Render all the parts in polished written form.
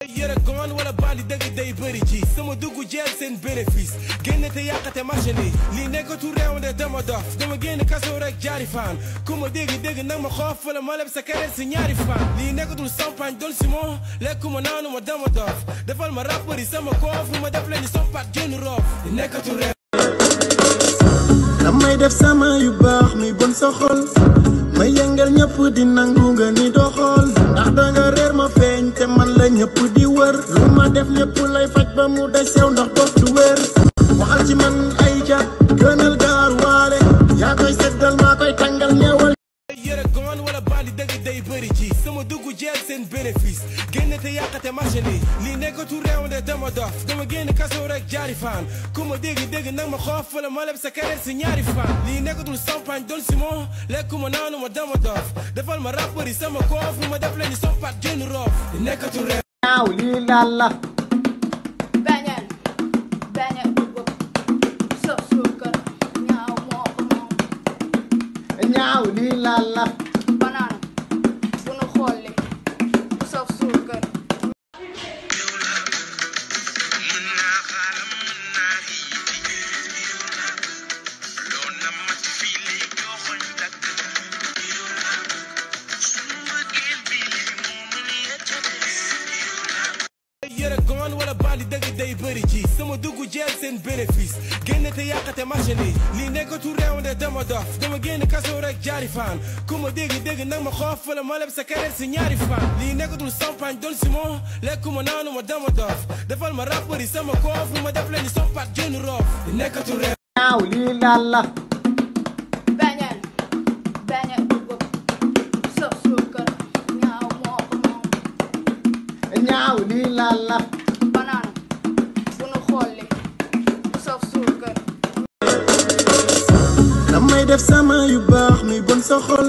yëre goon wala bandi dëgg day bëri ji sama dugg jeel seen bénéfice génn te yàqate machine yi lii nekkatu réew de dama dof dama génn kaso rek jaari fan ku ma dégg nag ma xoof wala ma leb sa keneen si ñaari fan lii nekkatul champagne doon si moo lekkuma naanu ma dama dof defal ma rappeur yi sama koof ma def leen ni sompat jënd roof lii nekkatu réew damay def sama yu baax mi bon sa xol ma yëngal ñëpp di nangu nga ni doxol ndax danga réer ma feeñ te man la ñëpp di wër lu ma def ñëpp lay faj ba mu des yow ndax dof du wér waxal ci man ay ja gënal gaar waale yaa koy seddal maa koy tàngal ñeewal yëre goon wala bandi dëgg day bëri ji sama dugg jeel seen bénéfice génn te yàqate machine yi lii nekkatu réew de dama dof dama génn kaso rek jaari fan ku ma dégg nag ma xoof wala ma leb sa keneen si ñaari fan lii nekkatul champagne doon si moo lekkuma naanu ma dama dof defal ma rappeur yi sama koof ma def leen ni sompat jënd roof lii nekkatu réew ñaaw lii laal la beñel dugub sëf suukar ñaaw moo ko moom ñaaw lii laal la banaana bu nu xolli sëf suukar yëre goon wala bandi dëgg day bëri ji sama dugg jeel seen bénéfice génn te yàqate machine yi lii nekkatu réew de dama dof dama génn kaso rek jaari fan ku ma dégg nag ma xoof wala ma leb sa keneen si ñaari fan lii nekkatul champagne doon si moo lekkuma naanu ma dama dof defal ma rappeur yi sama koof ma def leen ni sompat jënd roof lii nekkatu réew ñaaw lii laal la beñel dugub sëf suukar ñaaw moo ko moom ñaaw lii laal la banaana bu nu xolli sëf suukar damay def sama yu baax mi bon sa xol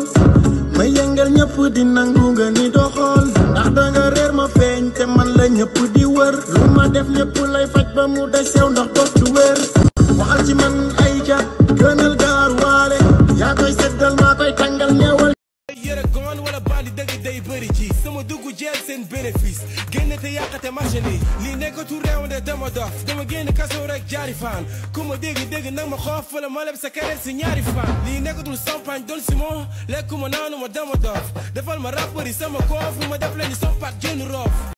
ma yëngal ñëpp di nangu nga ni doxol ndax danga réer ma feeñ te man la ñëpp di wër lu ma def ñëpp lay faj ba mu des yow ndax dof du wér waxal ci man ay ja gënal gaar waale yaa koy seddal maa koy tàngal ñeewal yëre goon wala bandi dëgg day bëri ji sama dugg jeel seen bénéfice génn te yàqate machine yi lii nekkatu réew de dama dof dama génn kaso rek jaari fan ku ma dégg nag ma xoof wala ma leb sa keneen si ñaari fan lii nekkatul champagne doon si moo lekkuma naanu ma dama dof defal ma rappeur yi sama koof ma def leen ni sompat jënd roof